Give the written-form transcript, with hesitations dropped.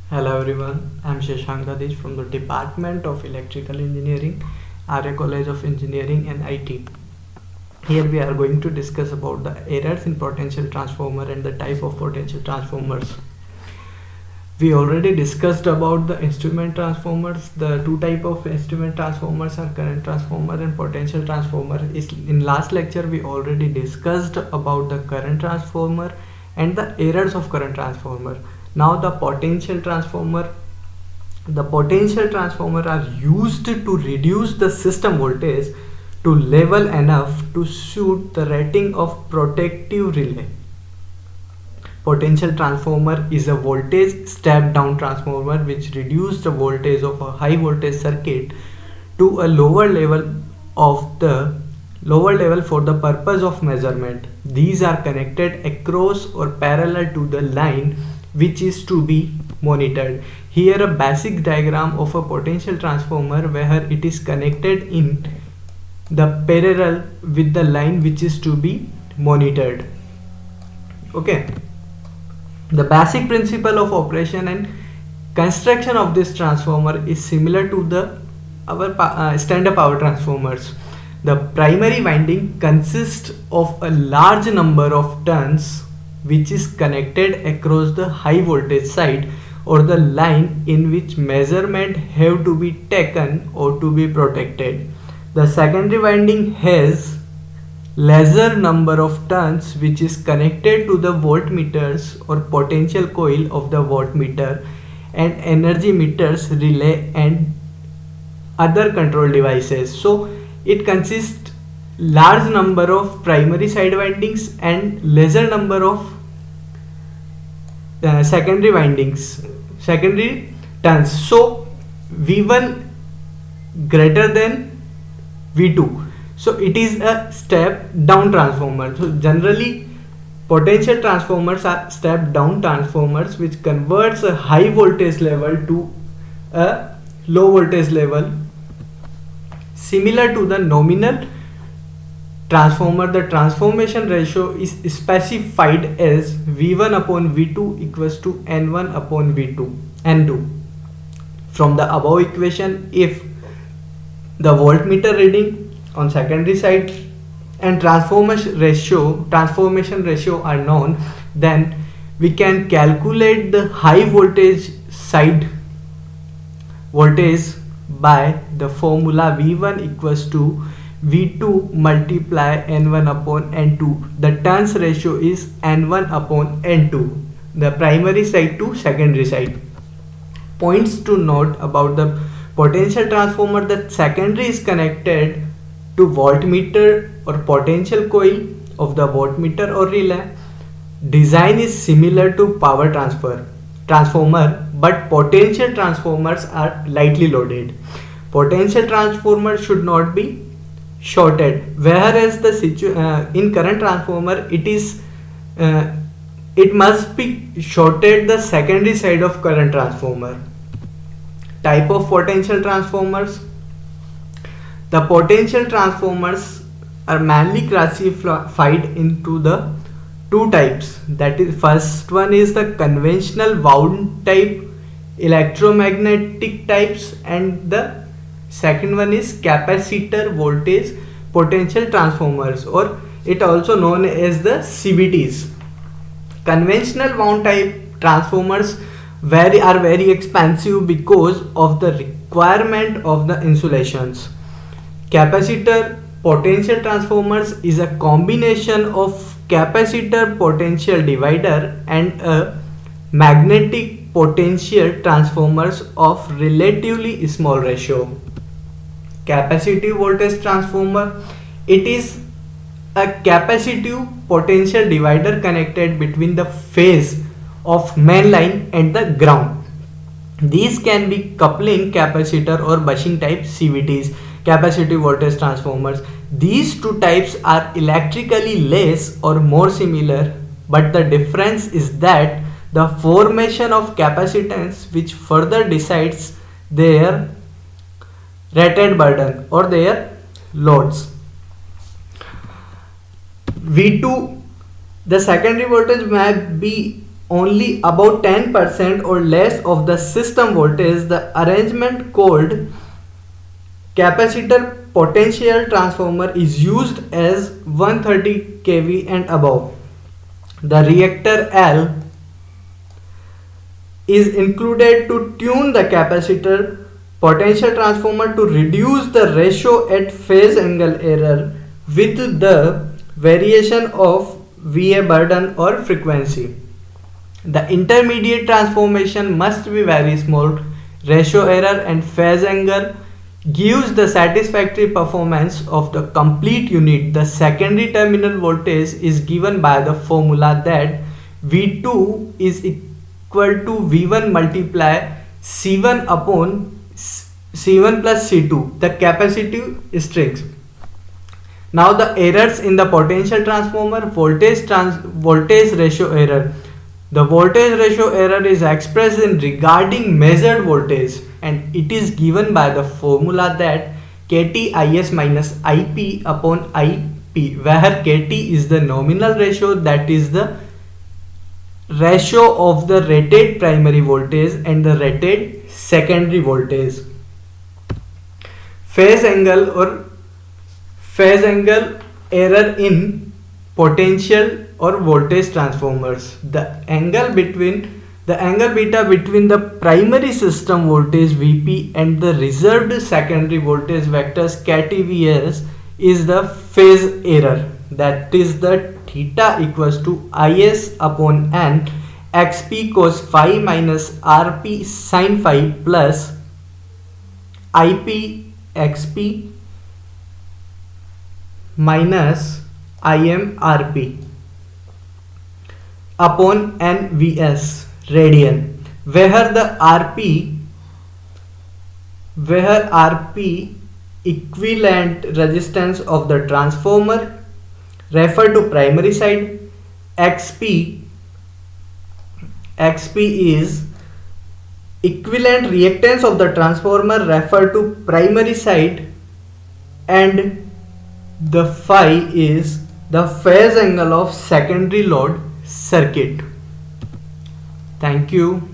Hello everyone, I am Shashank Adish from the Department of Electrical Engineering, Arya College of Engineering and IT. Here we are going to discuss about the errors in potential transformer and the type of potential transformers. We already discussed about the instrument transformers. The two type of instrument transformers are current transformer and potential transformer. In last lecture we already discussed about the current transformer and the errors of current transformer. Now the potential transformer. The potential transformer are used to reduce the system voltage to level enough to suit the rating of protective relay. Potential transformer is a voltage step down transformer which reduces the voltage of a high voltage circuit to a lower level for the purpose of measurement. These are connected across or parallel to the line which is to be monitored. Here a basic diagram of a potential transformer where it is connected in the parallel with the line which is to be monitored. Okay. The basic principle of operation and construction of this transformer is similar to the standard power transformers. The primary winding consists of a large number of turns which is connected across the high voltage side or the line in which measurement have to be taken or to be protected. The secondary winding has lesser number of turns which is connected to the voltmeters or potential coil of the voltmeter and energy meters, relay and other control devices. So it consists large number of primary side windings and lesser number of secondary windings, secondary turns. So V1 greater than V2. So it is a step down transformer. So generally potential transformers are step down transformers which converts a high voltage level to a low voltage level. Similar to the nominal transformer, the transformation ratio is specified as V1 upon V2 equals to N1 upon N2. From the above equation, if the voltmeter reading on secondary side and transformation ratio are known, then we can calculate the high voltage side voltage by the formula V1 equals to V2 multiply N1 upon N2. The turns ratio is N1 upon N2, the primary side to secondary side. Points to note about the potential transformer: that secondary is connected to voltmeter or potential coil of the voltmeter or relay. Design is similar to power transformer, but potential transformers are lightly loaded. Potential transformer should not be shorted, whereas in current transformer it must be shorted the secondary side of current transformer. Type of potential transformers: the potential transformers are mainly classified into the two types. That is, first one is the conventional wound type electromagnetic types, and the second one is capacitor voltage potential transformers, or it also known as the CVTs. Conventional wound type transformers are very expensive because of the requirement of the insulations. Capacitor potential transformers is a combination of capacitor potential divider and a magnetic potential transformers of relatively small ratio. Capacitive voltage transformer, it is a capacitive potential divider connected between the phase of main line and the ground. These can be coupling capacitor or bushing type CVTs, capacitive voltage transformers. These two types are electrically less or more similar, but the difference is that the formation of capacitance which further decides their rated burden or their loads. V2, the secondary voltage may be only about 10% or less of the system voltage, the arrangement called capacitor potential transformer is used as 130 kV and above. The reactor L is included to tune the capacitor potential transformer to reduce the ratio at phase angle error with the variation of VA burden or frequency. The intermediate transformation must be very small. Ratio error and phase angle gives the satisfactory performance of the complete unit. The secondary terminal voltage is given by the formula that V2 is equal to V1 multiply C1 upon C1 plus C2, the capacitive strings. Now the errors in the potential transformer, voltage ratio error. The voltage ratio error is expressed in regarding measured voltage and it is given by the formula that KT Is minus IP upon IP, where KT is the nominal ratio, that is the ratio of the rated primary voltage and the rated secondary voltage. Phase angle error in potential or voltage transformers. The angle beta between the primary system voltage Vp and the reserved secondary voltage vectors KTVS is the phase error, that is the theta equals to Is upon n xp cos phi minus rp sin phi plus ip xp minus im rp upon nvs radian, where rp equivalent resistance of the transformer refer to primary side, xp is equivalent reactance of the transformer refer to primary side, and the phi is the phase angle of secondary load circuit. Thank you.